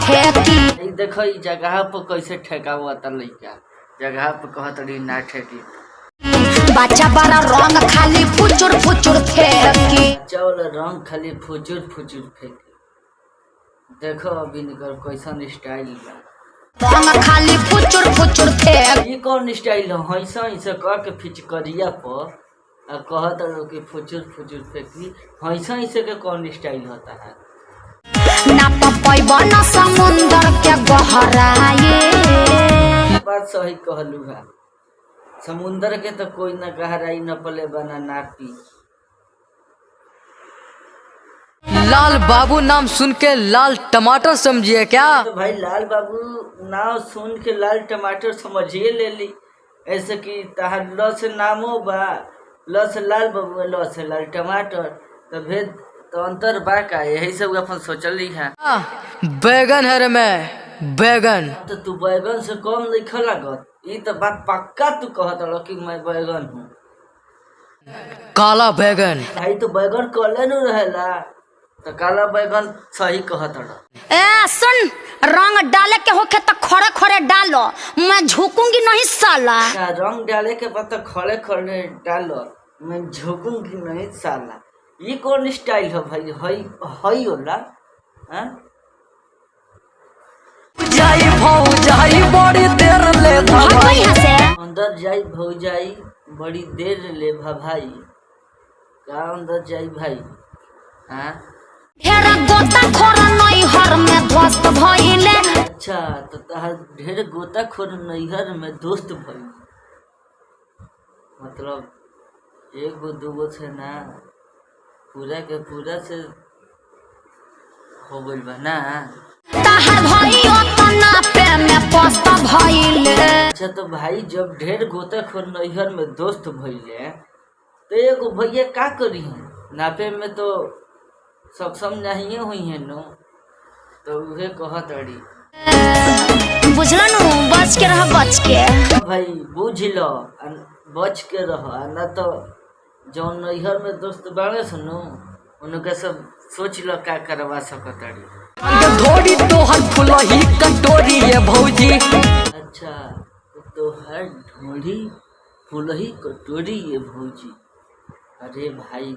ठेकी। देखो ई जगह पर कैसे ठेकावा त लइका जगह पर कहत रही ना ठेकी। बच्चा बड़ा रंग खाली फुचुर फुचुर फेंकी। चौल रंग खाली फुचुर फुचुर फेंकी। देखो अभी निकर कैसन स्टाइल बा रंग खाली फुचुर फुचुर फेंकी। ये कौन स्टाइल है ऐसा ऐसा कह के फिचकरिया पर कहत रहो कि फुचुर फुचुर फेंकी ऐसा ऐसे के कौन स्टाइल होता है। ना पैबा ना समुंदर के गहराई। बात सही कहलू है समुंदर के तो कोई न गहराई न पले बना नापी। लाल बाबू नाम सुन के लाल टमाटर समझिए क्या? तो भाई लाल बाबू नाम सुन के लाल टमाटर समझिए ले ली ऐसे कि तहार ल से नामो बा ल से लाल बाबू ल से लाल टमाटर तो भेद तो अंतर बा का यही सब अपन सोचली है। बैगन है रे मैं बैगन। तो तू बैगन से कम लिखा लागत ये तो बात पक्का तू कहत रहो कि मैं बैगन हूँ। काला बैगन भाई तो बैगन कले न रहेला तो काला बैगन सही कहत रहो। ए सुन रंग डाले के होखे तो खड़े खड़े डालो मैं झुकूंगी नहीं साला। रंग डाले के बाद तो खड़े खड़े डालो मैं झुकूंगी नहीं साला। ये कौन स्टाइल है भाई हई होला हाँ? जाई भौजाई बड़ी देर ले भाई यहाँ से अंदर जाई भौजाई बड़ी देर ले भाई का अंदर जाई भाई हाँ? ढेर गोता खोर नैहर में ध्वस्त भइले। अच्छा तो तहार ढेर गोताखोर नैहर में दोस्त भइल मतलब एगो दूगो से ना पूरा के पूरा से हो गइल बा ना। तहार भाई ओतना पे में पस्त भइले। अच्छा तो भाई जब ढेर गोताखोर नैहर में दोस्त भइले तो एगो भैया का करी है नापे में तो सक्षम नहीं हुई है नो तो उहे कहत अड़ी बुझला नु बच के रह बच के। भाई बुझ लो बच के रह ना तो जौन नैहर में दोस्त बाड़े सुनो उनके सब सोच लो क्या करवा सकत अड़ी। धोड़ी तोहर फुलही कटोरी है भौजी। अच्छा तो हर ढोड़ी फुलही कटोरी ये भौजी। अरे भाई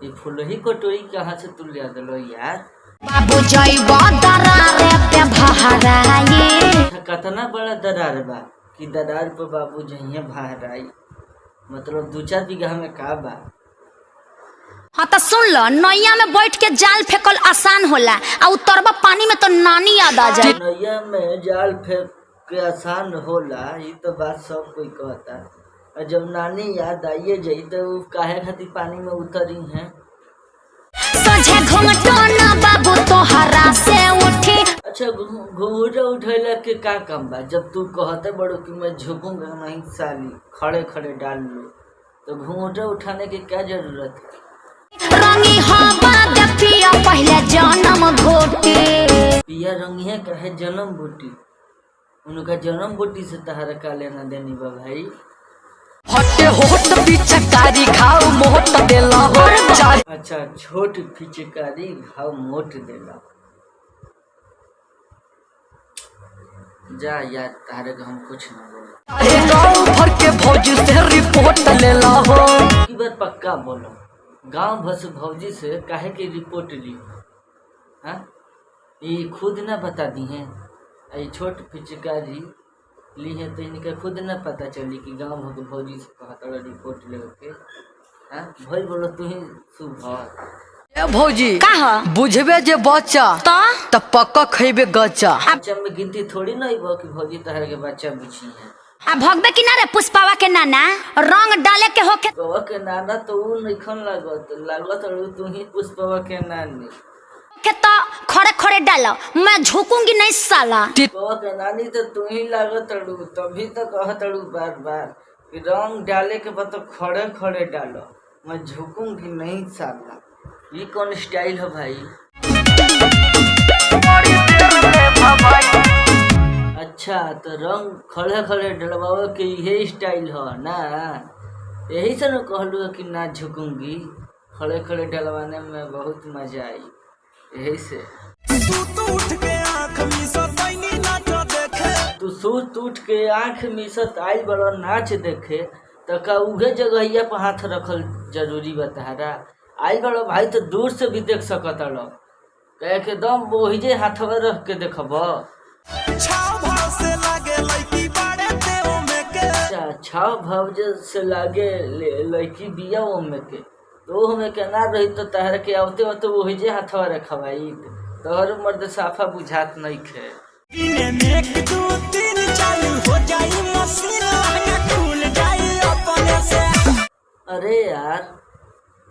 ये फुलही कटोरी कहाँ से तू ले दिलो यार। बाबू जइबो दरारे पे बहराई। कितना बड़ा दरार बा कि दरार पे बाबू जइए बहराई मतलब 2-4 बीघा में का बा। हाँ तो सुन लो नैया में बैठ के जाल फेंकल आसान होला आ उतरबा पानी में तो नानी याद आ जाए। नैया में जाल फेंक के आसान होला ये तो बात सब कोई कहता और जब नानी याद आइए जाई तो काहे खातिर पानी में उतरी हैं। सजे घुंघटो ना बाबू तोहरा से उठी। अच्छा घूंघटा उठैला के का काम बा जब तू कहते बड़ो कि मैं झुकूंगा नहीं साली खड़े खड़े डाल लो तो घूंघटा उठाने की क्या जरूरत है। रंगी हवा दे पिया पहले जन्म घोटी। पिया रंगिया कहे जन्म बूटी उनका जन्म बूटी से तहरा का लेना देनी बा भाई। हटे होट पिचकारी खाओ मोट देला हो। अच्छा छोट पिचकारी घाव मोट देला जा यार तारे को हम कुछ ना बोले। गाँव भर के भौजी से रिपोर्ट लेला हो। की बात पक्का बोलो गांव भर से भौजी से काहे की रिपोर्ट ली हाँ ये खुद ना बता दी हैं ये छोट पिचकारी ली है तो इनका खुद ना पता चली कि गांव भर के भौजी से कहता रिपोर्ट ले के हाँ भाई बोलो तू ही सुबह भौजी का बुझबे जे बच्चा तो पक्का खेबे गच्चा। बच्चा में गिनती थोड़ी ना हो कि भौजी तहर के बच्चा बुझी है। आ भगबे कि ना रे पुष्पावा के नाना रंग डाले के होके। पुष्पवा के नाना तो ऊ नइखन लागत तू ही पुष्पवा के नानी के तो खड़े खड़े डालो मैं झुकूंगी नहीं साला। पुष्पवा के नानी तो तू ही लागत तभी तो कहत बार बार कि रंग डाले के बाद तो खड़े खड़े डालो मैं झुकूंगी नहीं साला। ये कौन स्टाइल है भाई। अच्छा तो रंग खड़े खड़े डलवाओ के यही स्टाइल हो ना यही से न कहलू कि ना झुकूंगी खड़े खड़े डलवाने में बहुत मजा आई यही से। सूत उठ के आँख मिसत आइल बड़ा नाच देखे तो का उहे जगहिया पर हाथ रखल जरूरी बतारा। आइल बड़ा भाई तो दूर से भी देख सकत रहो, कहे के दम वही हाथवा रख के देखब। छाव भाव से लागे लड़की बिया ओमे के, तो हमें के ना रही तो तहर के आवते आवते वही जे हाथवा रखवाई तोहर मर्द साफा बुझात नहीं खे। अरे यार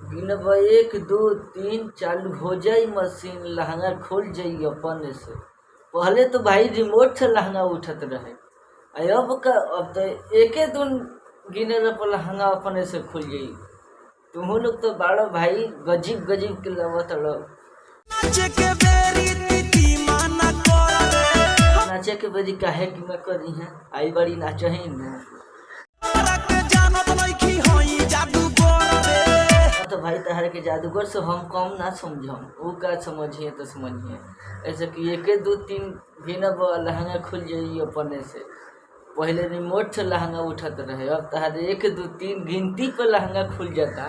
गिनब 1 2 3 चालू हो जाई मशीन, लहंगा खुल जाई अपने से। पहले तो भाई रिमोट से लहंगा उठत रहे, अब तो एके दिन गिने पर लहंगा अपने से खुल जाई। तुम लोग तो बाड़ो भाई गजीब गजीब के लवत रहो। नाचे के बजी काहे कि मैं करी है, आई बड़ी नाच ही न तो भाई तहर के जादूगर से हम कम ना समझम, वो का समझिए तो समझिए। ऐसे कि 1 2 3 गिनब लहंगा खुल जाई अपने से। पहले रिमोट से लहंगा उठत रहे, अब तहर 1 2 3 गिनती पर लहंगा खुल जाता,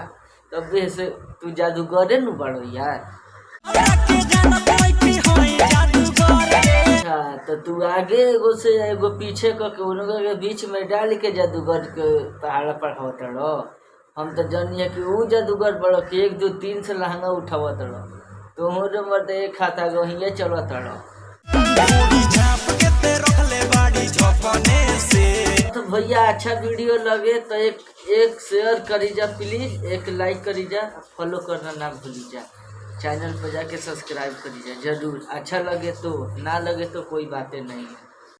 तब से तू जादूगरे न बड़ो यार। अच्छा तो तू आगे एगो से एगो पीछे के उनका के बीच में डाल के जादूगर के पहाड़ पढ़ावत रहो। हम तो जानिए कि वो जादूगर बड़ो कि 1 2 3 से लहंगा उठावत रहो, तुम मर्द एक खाता गहिए चलत रहो। तो भैया अच्छा वीडियो लगे तो एक शेयर करी जा प्लीज, एक लाइक करी जा, फॉलो करना ना भूली जा, चैनल पर जाके सब्सक्राइब करी जा जरूर। अच्छा लगे तो, ना लगे तो कोई बातें नहीं है।